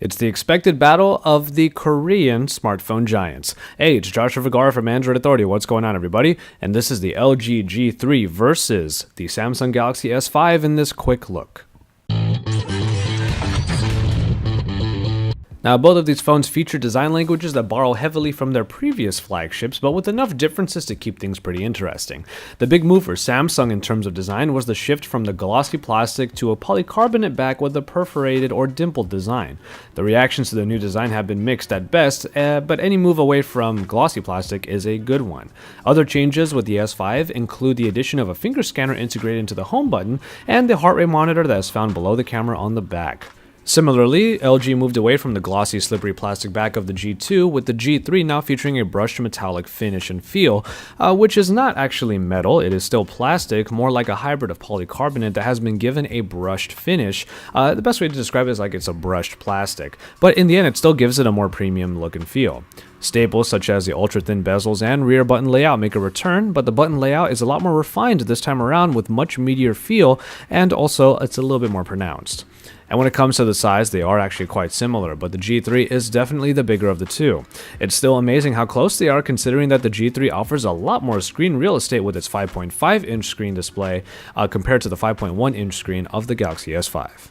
It's the expected battle of the Korean smartphone giants. Hey, it's Joshua Vergara from Android Authority. What's going on, everybody? And this is the LG G3 versus the Samsung Galaxy S5 in this quick look. Now, both of these phones feature design languages that borrow heavily from their previous flagships, but with enough differences to keep things pretty interesting. The big move for Samsung in terms of design was the shift from the glossy plastic to a polycarbonate back with a perforated or dimpled design. The reactions to the new design have been mixed at best, but any move away from glossy plastic is a good one. Other changes with the S5 include the addition of a finger scanner integrated into the home button and the heart rate monitor that is found below the camera on the back. Similarly, LG moved away from the glossy, slippery plastic back of the G2, with the G3 now featuring a brushed metallic finish and feel, which is not actually metal. It is still plastic, more like a hybrid of polycarbonate that has been given a brushed finish. The best way to describe it is like it's a brushed plastic, but in the end it still gives it a more premium look and feel. Staples such as the ultra-thin bezels and rear button layout make a return, but the button layout is a lot more refined this time around with much meatier feel, and also it's a little bit more pronounced. And when it comes to the size, they are actually quite similar, but the G3 is definitely the bigger of the two. It's still amazing how close they are, considering that the G3 offers a lot more screen real estate with its 5.5-inch screen display compared to the 5.1-inch screen of the Galaxy S5.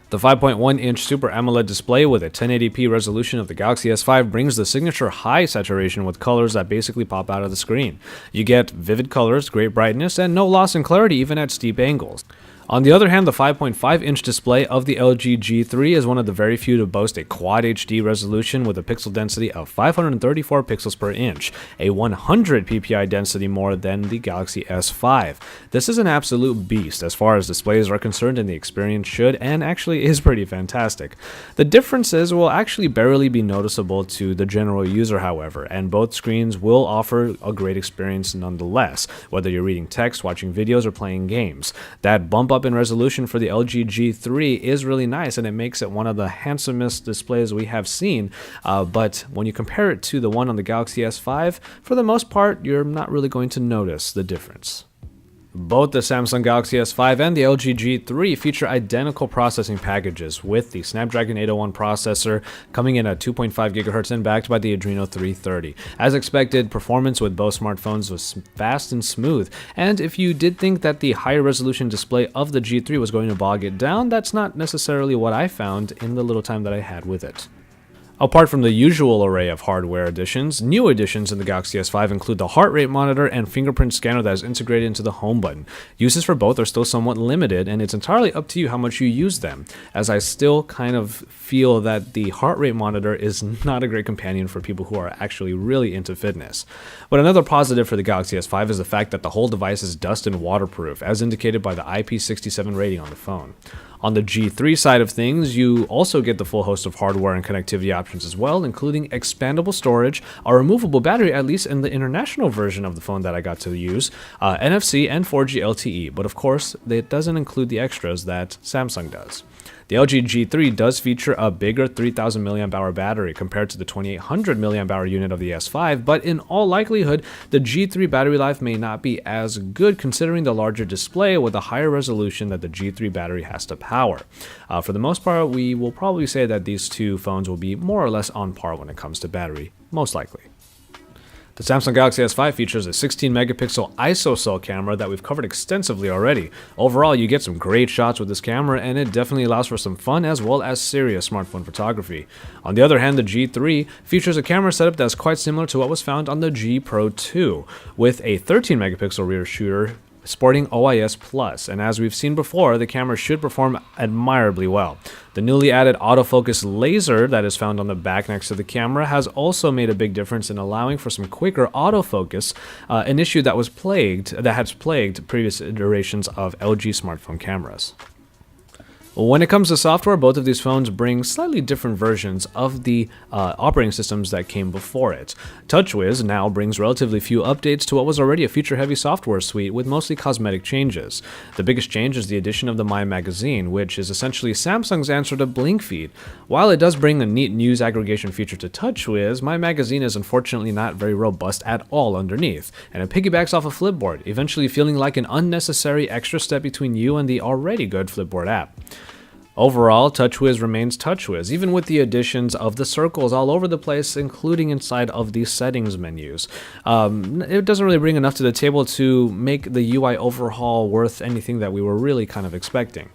The 5.1-inch Super AMOLED display with a 1080p resolution of the Galaxy S5 brings the signature high saturation with colors that basically pop out of the screen. You get vivid colors, great brightness, and no loss in clarity even at steep angles. On the other hand, the 5.5-inch display of the LG G3 is one of the very few to boast a Quad HD resolution with a pixel density of 534 pixels per inch, a 100 ppi density more than the Galaxy S5. This is an absolute beast as far as displays are concerned, and the experience should and actually is pretty fantastic. The differences will actually barely be noticeable to the general user, however, and both screens will offer a great experience nonetheless, whether you're reading text, watching videos, or playing games. That bump up in resolution for the LG G3 is really nice, and it makes it one of the handsomest displays we have seen, but when you compare it to the one on the Galaxy S5, for the most part you're not really going to notice the difference. Both the Samsung Galaxy S5 and the LG G3 feature identical processing packages, with the Snapdragon 801 processor coming in at 2.5 GHz and backed by the Adreno 330. As expected, performance with both smartphones was fast and smooth, and if you did think that the higher resolution display of the G3 was going to bog it down, that's not necessarily what I found in the little time that I had with it. Apart from the usual array of hardware additions, new additions in the Galaxy S5 include the heart rate monitor and fingerprint scanner that is integrated into the home button. Uses for both are still somewhat limited, and it's entirely up to you how much you use them, as I still kind of feel that the heart rate monitor is not a great companion for people who are actually really into fitness. But another positive for the Galaxy S5 is the fact that the whole device is dust and waterproof, as indicated by the IP67 rating on the phone. On the G3 side of things, you also get the full host of hardware and connectivity options as well, including expandable storage, a removable battery, at least in the international version of the phone that I got to use, NFC and 4G LTE, but of course, it doesn't include the extras that Samsung does. The LG G3 does feature a bigger 3000 mAh battery compared to the 2800 mAh unit of the S5, but in all likelihood, the G3 battery life may not be as good considering the larger display with a higher resolution that the G3 battery has to power. For the most part, we will probably say that these two phones will be more or less on par when it comes to battery, most likely. The Samsung Galaxy S5 features a 16-megapixel ISO camera that we've covered extensively already. Overall, you get some great shots with this camera, and it definitely allows for some fun as well as serious smartphone photography. On the other hand, the G3 features a camera setup that's quite similar to what was found on the G Pro 2, with a 13-megapixel rear shooter sporting OIS Plus, and as we've seen before, the camera should perform admirably well. The newly added autofocus laser that is found on the back next to the camera has also made a big difference in allowing for some quicker autofocus, an issue that has plagued previous iterations of LG smartphone cameras. When it comes to software, both of these phones bring slightly different versions of the operating systems that came before it. TouchWiz now brings relatively few updates to what was already a feature-heavy software suite with mostly cosmetic changes. The biggest change is the addition of the My Magazine, which is essentially Samsung's answer to BlinkFeed. While it does bring a neat news aggregation feature to TouchWiz, My Magazine is unfortunately not very robust at all underneath, and it piggybacks off a Flipboard, eventually feeling like an unnecessary extra step between you and the already good Flipboard app. Overall, TouchWiz remains TouchWiz, even with the additions of the circles all over the place, including inside of the settings menus. It doesn't really bring enough to the table to make the UI overhaul worth anything that we were really kind of expecting.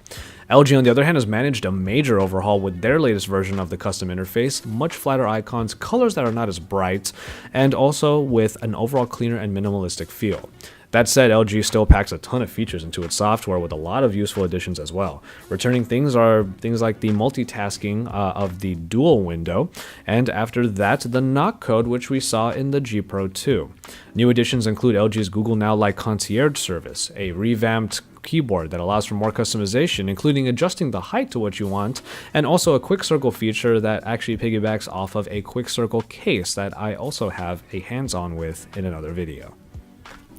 LG, on the other hand, has managed a major overhaul with their latest version of the custom interface, much flatter icons, colors that are not as bright, and also with an overall cleaner and minimalistic feel. That said, LG still packs a ton of features into its software with a lot of useful additions as well. Returning things are things like the multitasking of the dual window, and after that, the knock code, which we saw in the G Pro 2. New additions include LG's Google Now-like concierge service, a revamped keyboard that allows for more customization, including adjusting the height to what you want, and also a quick circle feature that actually piggybacks off of a quick circle case that I also have a hands-on with in another video.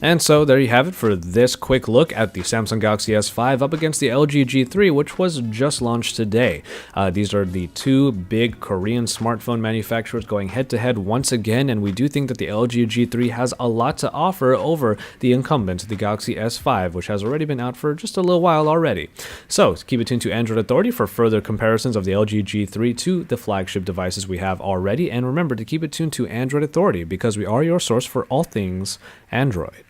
And so there you have it for this quick look at the Samsung Galaxy S5 up against the LG G3, which was just launched today. These are the two big Korean smartphone manufacturers going head-to-head once again, and we do think that the LG G3 has a lot to offer over the incumbent, the Galaxy S5, which has already been out for just a little while already. So keep it tuned to Android Authority for further comparisons of the LG G3 to the flagship devices we have already, and remember to keep it tuned to Android Authority because we are your source for all things Android.